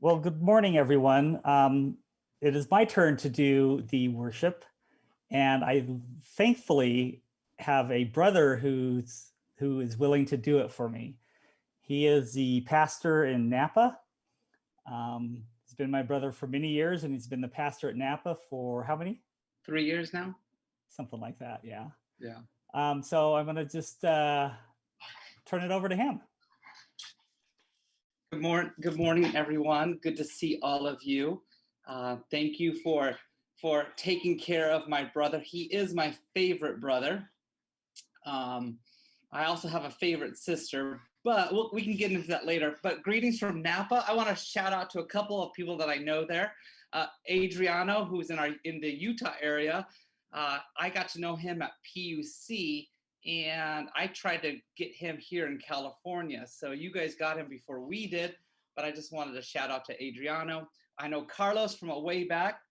Well, good morning, everyone. It is my turn to do the worship, and I thankfully have a brother who is willing to do it for me. He is the pastor in Napa. He's been my brother for many years, and he's been the pastor at Napa for how many? 3 years now. Something like that, yeah. Yeah. So I'm going to just turn it over to him. Good morning, everyone. Good to see all of you. Thank you for taking care of my brother. He is my favorite brother. I also have a favorite sister, but we can get into that later. But greetings from Napa. I want to shout out to a couple of people that I know there. Adriano, who's in the Utah area. I got to know him at PUC, and I tried to get him here in California. So you guys got him before we did, but I just wanted to shout out to Adriano. I know Carlos from a way back.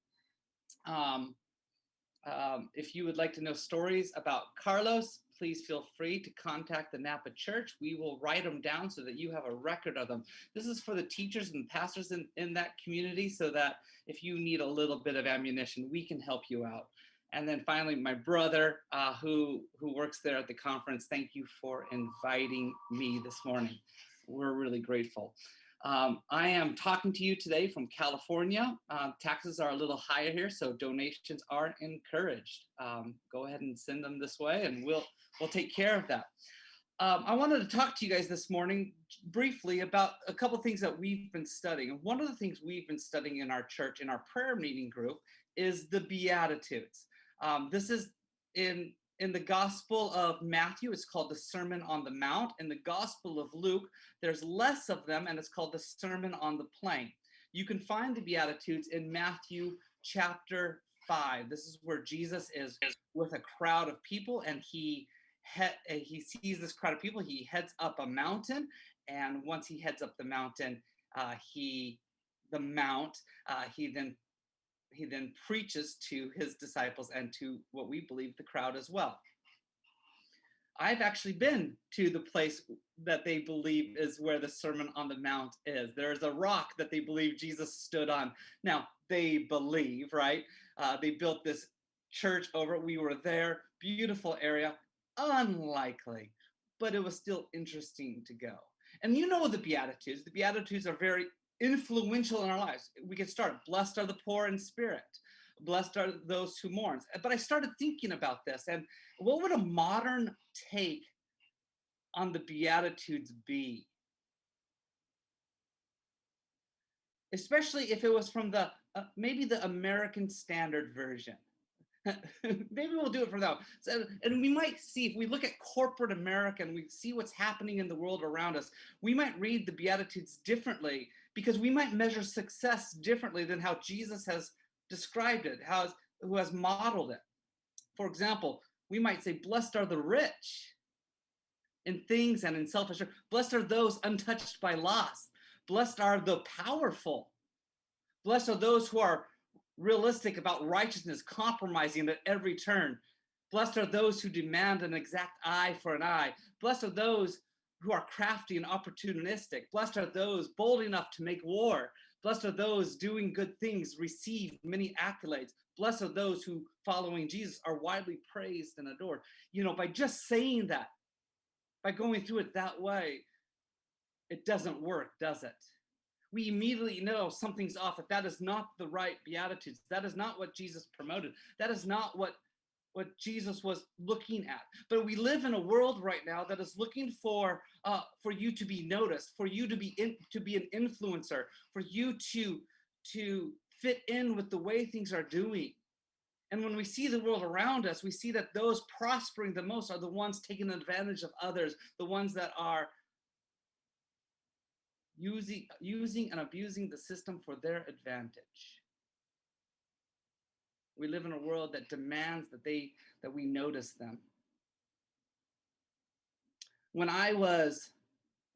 If you would like to know stories about Carlos, please feel free to contact the Napa Church. We will write them down so that you have a record of them. This is for the teachers and pastors in that community, so that if you need a little bit of ammunition, we can help you out. And then finally, my brother, who works there at the conference, thank you for inviting me this morning. We're really grateful. I am talking to you today from California. Taxes are a little higher here, so donations are encouraged. Go ahead and send them this way, and we'll take care of that. I wanted to talk to you guys this morning briefly about a couple of things that we've been studying. And one of the things we've been studying in our church, in our prayer meeting group, is the Beatitudes. This is in the Gospel of Matthew. It's called the Sermon on the Mount. In the Gospel of Luke, there's less of them, and it's called the Sermon on the Plain. You can find the Beatitudes in Matthew chapter 5. This is where Jesus is with a crowd of people, and he sees this crowd of people. He heads up a mountain, and once he heads up the mountain, he then preaches to his disciples and to what we believe the crowd as well. I've actually been to the place that they believe is where the Sermon on the Mount is. There's a rock that they believe Jesus stood on. Now, they believe, right? They built this church over it. We were there. Beautiful area. Unlikely, but it was still interesting to go. And you know the Beatitudes. The Beatitudes are very influential in our lives. We can start, blessed are the poor in spirit. Blessed are those who mourn. But I started thinking about this, and what would a modern take on the Beatitudes be? Especially if it was from maybe the American Standard Version. Maybe we'll do it for that. So, and we might see, if we look at corporate America and we see what's happening in the world around us, we might read the Beatitudes differently, because we might measure success differently than how Jesus has described it, who has modeled it. For example, we might say, blessed are the rich in things and in selfish. Blessed are those untouched by loss. Blessed are the powerful. Blessed are those who are realistic about righteousness, compromising at every turn. Blessed are those who demand an exact eye for an eye. Blessed are those who are crafty and opportunistic. Blessed are those bold enough to make war. Blessed are those doing good things, receive many accolades. Blessed are those who, following Jesus, are widely praised and adored. You know, by just saying that, by going through it that way, it doesn't work, does it? We immediately know something's off, that is not the right Beatitudes. That is not what Jesus promoted. That is not what Jesus was looking at. But we live in a world right now that is looking for you to be noticed, for you to be an influencer, for you to fit in with the way things are doing. And when we see the world around us, we see that those prospering the most are the ones taking advantage of others, the ones that are using and abusing the system for their advantage. We live in a world that demands that we notice them. When I was,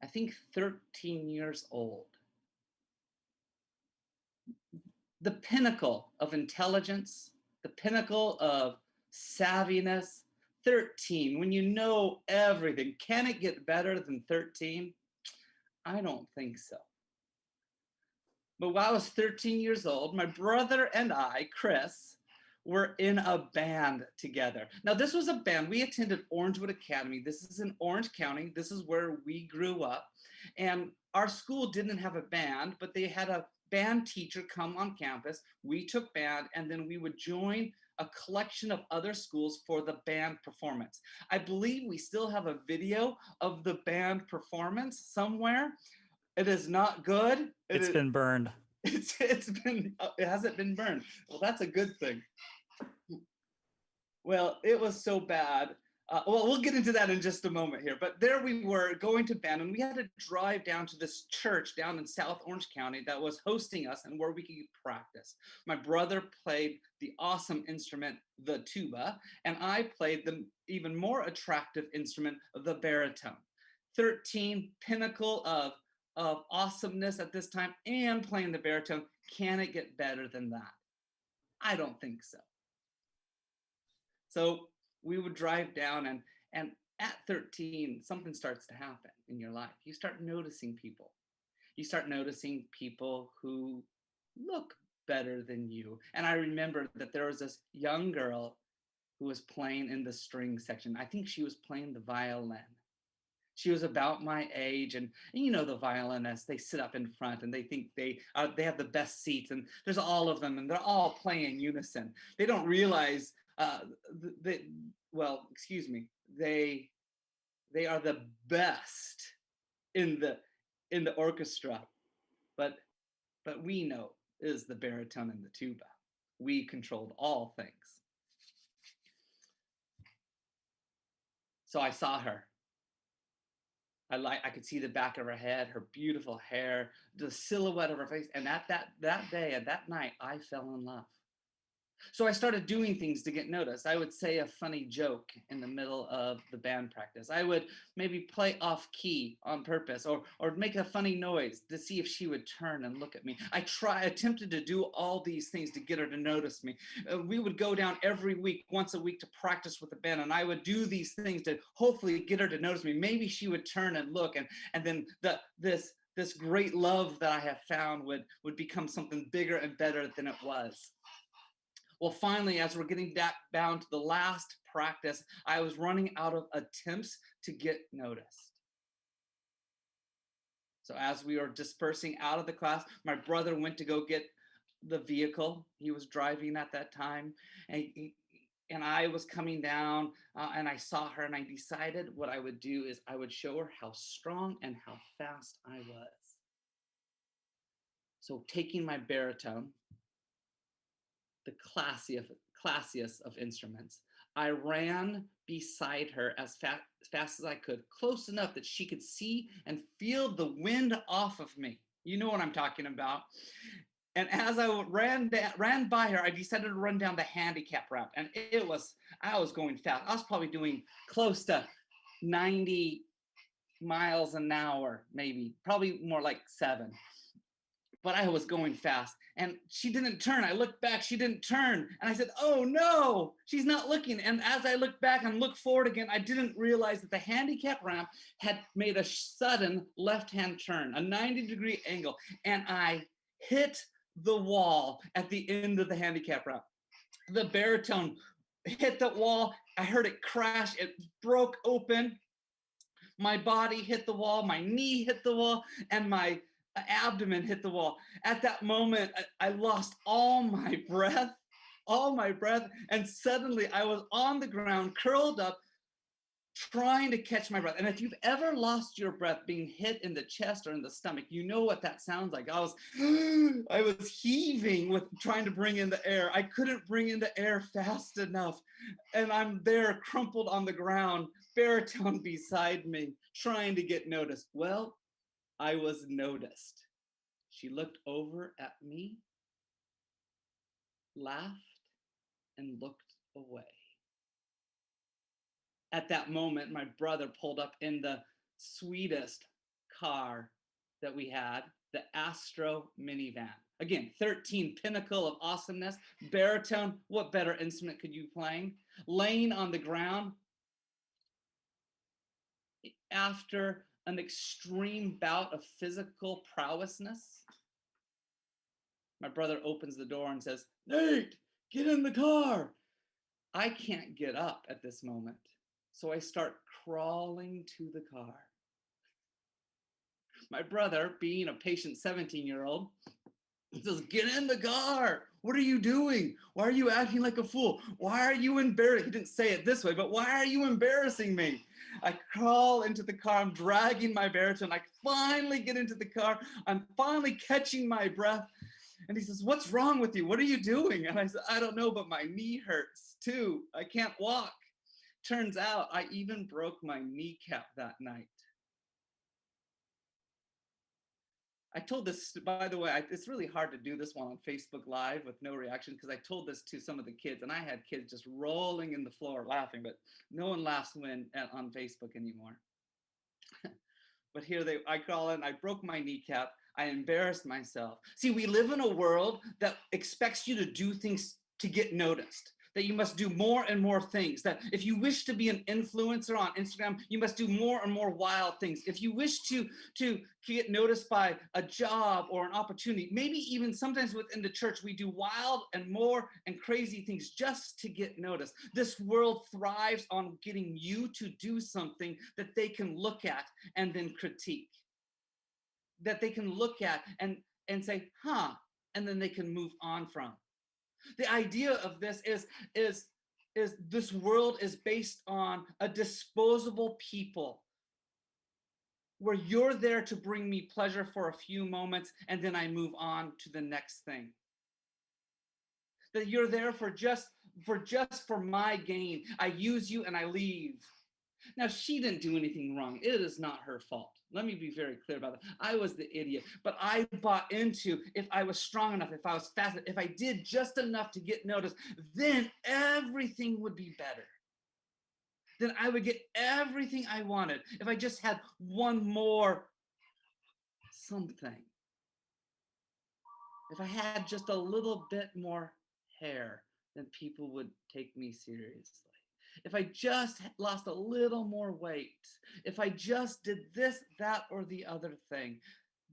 I think, 13 years old, the pinnacle of intelligence, the pinnacle of savviness, 13, when you know everything, can it get better than 13? I don't think so. But while I was 13 years old, my brother and I, Chris, were in a band together. Now, this was a band. We attended Orangewood Academy. This is in Orange County. This is where we grew up. And our school didn't have a band, but they had a band teacher come on campus. We took band, and then we would join a collection of other schools for the band performance. I believe we still have a video of the band performance somewhere. It is not good. It's been burned. It hasn't been burned. Well, that's a good thing. Well, it was so bad. Well, we'll get into that in just a moment here. But there we were going to band, and we had to drive down to this church down in South Orange County that was hosting us and where we could practice. My brother played the awesome instrument, the tuba, and I played the even more attractive instrument, the baritone. 13, pinnacle of awesomeness at this time, and playing the baritone. Can it get better than that? I don't think so. So we would drive down, and at 13, something starts to happen in your life. You start noticing people. You start noticing people who look better than you. And I remember that there was this young girl who was playing in the string section. I think she was playing the violin. She was about my age, and you know the violinists, they sit up in front and they think they have the best seats, and there's all of them and they're all playing unison. They don't realize excuse me, they are the best in the orchestra, but we know is the baritone and the tuba. We controlled all things. So I saw her. I could see the back of her head, her beautiful hair, the silhouette of her face. And at that day, at that night, I fell in love. So I started doing things to get noticed. I would say a funny joke in the middle of the band practice. I would maybe play off key on purpose, or make a funny noise to see if she would turn and look at me. I attempted to do all these things to get her to notice me. We would go down every week, once a week, to practice with the band, and I would do these things to hopefully get her to notice me. Maybe she would turn and look, and then this great love that I have found would become something bigger and better than it was. Well, finally, as we're getting down to the last practice, I was running out of attempts to get noticed. So as we were dispersing out of the class, my brother went to go get the vehicle. He was driving at that time, and I was coming down, and I saw her, and I decided what I would do is I would show her how strong and how fast I was. So taking my baritone, the classiest of instruments, I ran beside her as fast as I could, close enough that she could see and feel the wind off of me. You know what I'm talking about. And as I ran by her, I decided to run down the handicap ramp, and I was going fast. I was probably doing close to 90 miles an hour, maybe, probably more like 7. But I was going fast, and she didn't turn. I looked back, she didn't turn. And I said, oh no, she's not looking. And as I looked back and looked forward again, I didn't realize that the handicap ramp had made a sudden left-hand turn, a 90-degree angle. And I hit the wall at the end of the handicap ramp. The baritone hit the wall. I heard it crash. It broke open. My body hit the wall. My knee hit the wall. And my abdomen hit the wall. At that moment, I lost all my breath, and suddenly I was on the ground, curled up, trying to catch my breath. And if you've ever lost your breath being hit in the chest or in the stomach, you know what that sounds like. I was heaving with trying to bring in the air. I couldn't bring in the air fast enough. And I'm there crumpled on the ground, baritone beside me, trying to get noticed. Well, I was noticed. She looked over at me, laughed, and looked away. At that moment, my brother pulled up in the sweetest car that we had, the Astro minivan. Again, 13, pinnacle of awesomeness. Baritone, what better instrument could you be playing? Laying on the ground after an extreme bout of physical prowessness, My brother opens the door and says, "Nate, get in the car." I can't get up at this moment. So I start crawling to the car. My brother, being a patient 17-year-old, says, "Get in the car. What are you doing? Why are you acting like a fool? Why are you embarrassed?" He didn't say it this way, but why are you embarrassing me? I crawl into the car. I'm dragging my baritone. I finally get into the car. I'm finally catching my breath. And he says, "What's wrong with you? What are you doing?" And I said, "I don't know, but my knee hurts too. I can't walk." Turns out I even broke my kneecap that night. I told this, by the way, it's really hard to do this one on Facebook Live with no reaction because I told this to some of the kids and I had kids just rolling in the floor laughing, but no one laughs when on Facebook anymore. But here I crawl in, I broke my kneecap, I embarrassed myself. See, we live in a world that expects you to do things to get noticed, that you must do more and more things, that if you wish to be an influencer on Instagram, you must do more and more wild things. If you wish to get noticed by a job or an opportunity, maybe even sometimes within the church, we do wild and more and crazy things just to get noticed. This world thrives on getting you to do something that they can look at and then critique, that they can look at and say, huh, and then they can move on from. The idea of this is this world is based on a disposable people where you're there to bring me pleasure for a few moments and then I move on to the next thing. That you're there for just for my gain. I use you and I leave. Now, she didn't do anything wrong. It is not her fault. Let me be very clear about that. I was the idiot, but I bought into if I was strong enough, if I was fast, if I did just enough to get noticed, then everything would be better. Then I would get everything I wanted if I just had one more something. If I had just a little bit more hair, then people would take me seriously. If I just lost a little more weight, if I just did this, that, or the other thing,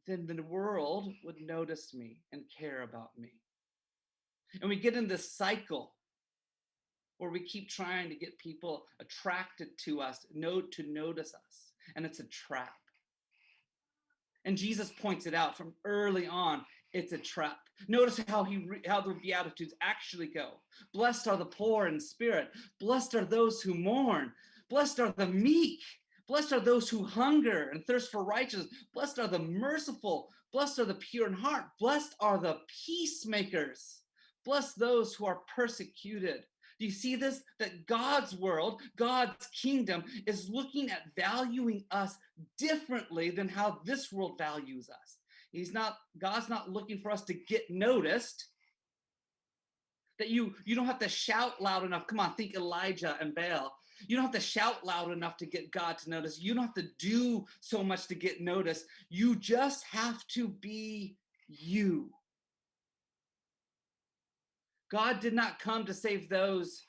then the world would notice me and care about me. And we get in this cycle where we keep trying to get people attracted to us, to notice us, and it's a trap. And Jesus points it out from early on. It's a trap. Notice how the Beatitudes actually go. Blessed are the poor in spirit. Blessed are those who mourn. Blessed are the meek. Blessed are those who hunger and thirst for righteousness. Blessed are the merciful. Blessed are the pure in heart. Blessed are the peacemakers. Blessed those who are persecuted. Do you see this? That God's world, God's kingdom is looking at valuing us differently than how this world values us. God's not looking for us to get noticed. That you don't have to shout loud enough. Come on, think Elijah and Baal. You don't have to shout loud enough to get God to notice. You don't have to do so much to get noticed. You just have to be you. God did not come to save those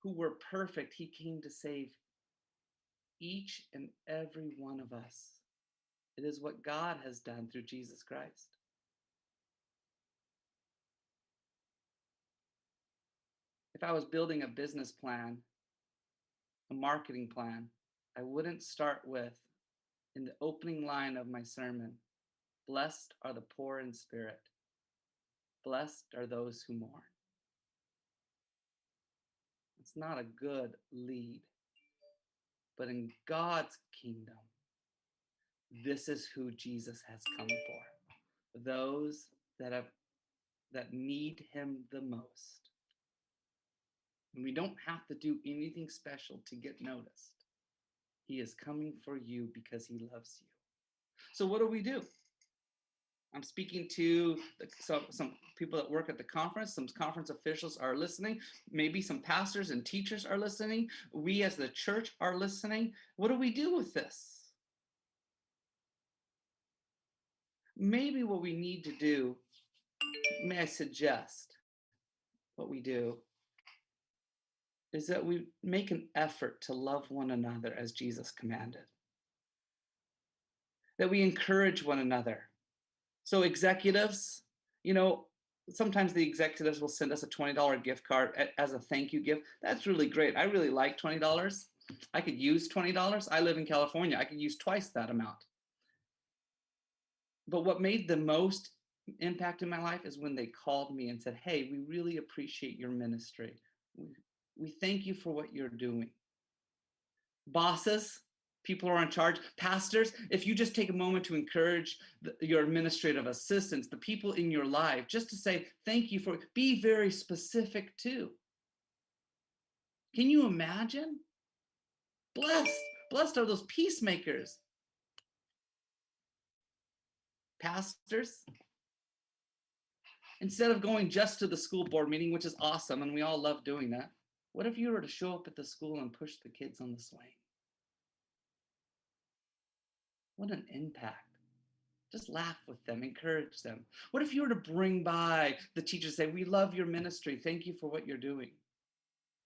who were perfect. He came to save each and every one of us. It is what God has done through Jesus Christ. If I was building a business plan, a marketing plan, I wouldn't start with, in the opening line of my sermon, blessed are the poor in spirit. Blessed are those who mourn. It's not a good lead. But in God's kingdom, this is who Jesus has come for. Those that need him the most. And we don't have to do anything special to get noticed. He is coming for you because he loves you. So what do? I'm speaking to some people that work at the conference. Some conference officials are listening. Maybe some pastors and teachers are listening. We as the church are listening. What do we do with this? Maybe what we need to do, may I suggest what we do, is that we make an effort to love one another as Jesus commanded. That we encourage one another. So executives, You know, sometimes the executives will send us a $20 gift card as a thank you gift. That's really great. I really like $20. I could use $20. I live in California. I could use twice that amount. But what made the most impact in my life is when they called me and said, "Hey, we really appreciate your ministry. We thank you for what you're doing." Bosses, people who are in charge, pastors, if you just take a moment to encourage your administrative assistants, the people in your life, just to say thank you for, be very specific too. Can you imagine? Blessed are those peacemakers. Pastors, instead of going just to the school board meeting, which is awesome, and we all love doing that, what if you were to show up at the school and push the kids on the swing? What an impact. Just laugh with them, encourage them. What if you were to bring by the teachers, say, "We love your ministry. Thank you for what you're doing."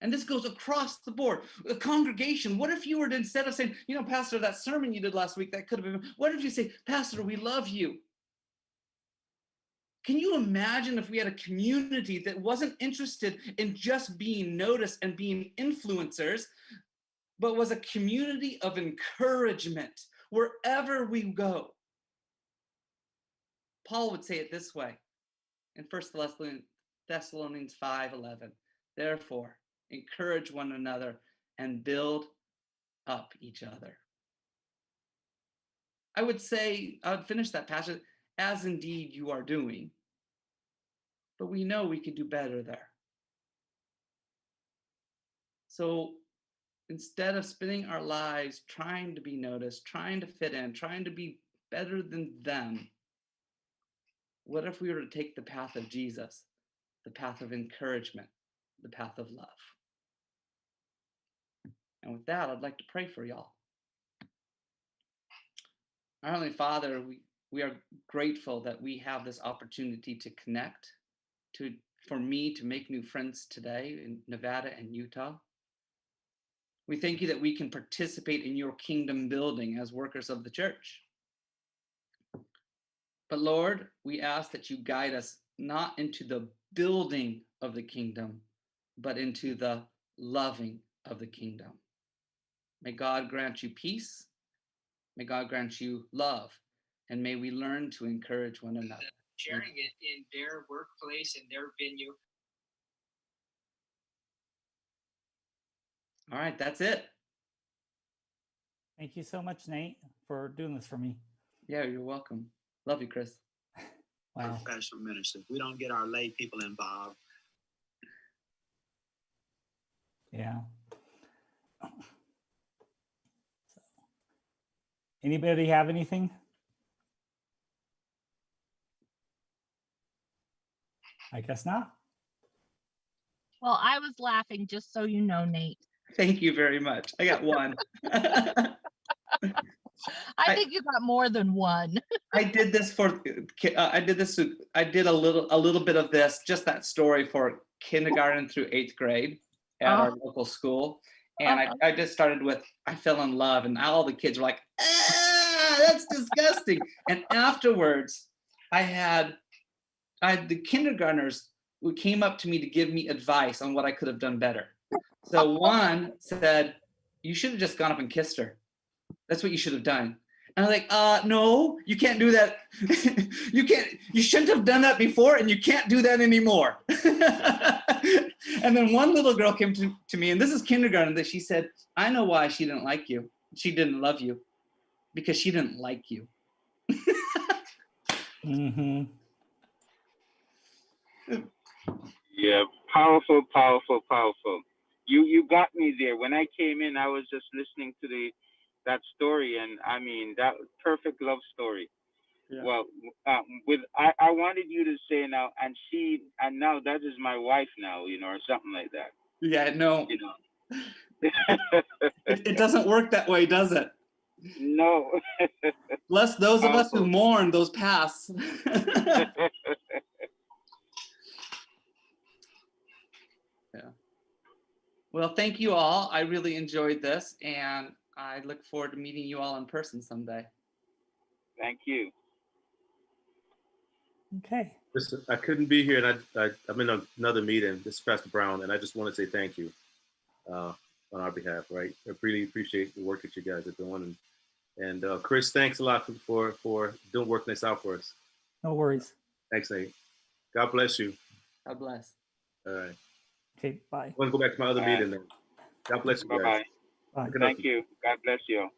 And this goes across the board. The congregation, what if you were to, instead of saying, "Pastor, that sermon you did last week, that could have been," what if you say, "Pastor, we love you"? Can you imagine if we had a community that wasn't interested in just being noticed and being influencers, but was a community of encouragement wherever we go? Paul would say it this way in 1 Thessalonians 5:11. Therefore, encourage one another and build up each other. I would finish that passage, as indeed you are doing, but we know we could do better there. So instead of spending our lives trying to be noticed, trying to fit in, trying to be better than them, what if we were to take the path of Jesus, the path of encouragement, the path of love? And with that, I'd like to pray for y'all. Our Heavenly Father, we are grateful that we have this opportunity to connect, for me to make new friends today in Nevada and Utah. We thank you that we can participate in your kingdom building as workers of the church. But Lord, we ask that you guide us not into the building of the kingdom, but into the loving of the kingdom. May God grant you peace. May God grant you love. And may we learn to encourage one another. Sharing it in their workplace, in their venue. All right, that's it. Thank you so much, Nate, for doing this for me. Yeah, you're welcome. Love you, Chris. Wow. Professional ministers. We don't get our lay people involved. Yeah. Anybody have anything? I guess not. Well, I was laughing, just so you know, Nate. Thank you very much. I got one. I think you got more than one. I did a little bit of this, just that story for kindergarten through 8th grade at our local school. And I just started with, I fell in love, and all the kids were like, that's disgusting. And afterwards, I had the kindergartners who came up to me to give me advice on what I could have done better. So one said, "You should have just gone up and kissed her. That's what you should have done." And I'm like, no, you can't do that. You shouldn't have done that before, and you can't do that anymore. And then one little girl came to me, and this is kindergarten, that she said, "I know why she didn't like you. She didn't love you, because she didn't like you." Mm-hmm. Yeah, powerful, powerful, powerful. You got me there. When I came in, I was just listening to that story, and I mean, that perfect love story. Yeah. Well, I wanted you to say now, and now that is my wife now, or something like that. Yeah, no. It doesn't work that way, does it? No. Bless those of us who mourn those paths. Yeah. Well, thank you all. I really enjoyed this, and I look forward to meeting you all in person someday. Thank you. Okay. Listen, I couldn't be here, and I'm in another meeting. This is Pastor Brown, and I just want to say thank you on our behalf. Right, I really appreciate the work that you guys are doing, and Chris, thanks a lot for doing working this out for us. No worries. Thanks, Nate. God bless you. God bless. All right, Okay, bye. I'm gonna go back to my other meeting then. God bless you guys. Bye-bye. Bye. Good night. Thank you. God bless you.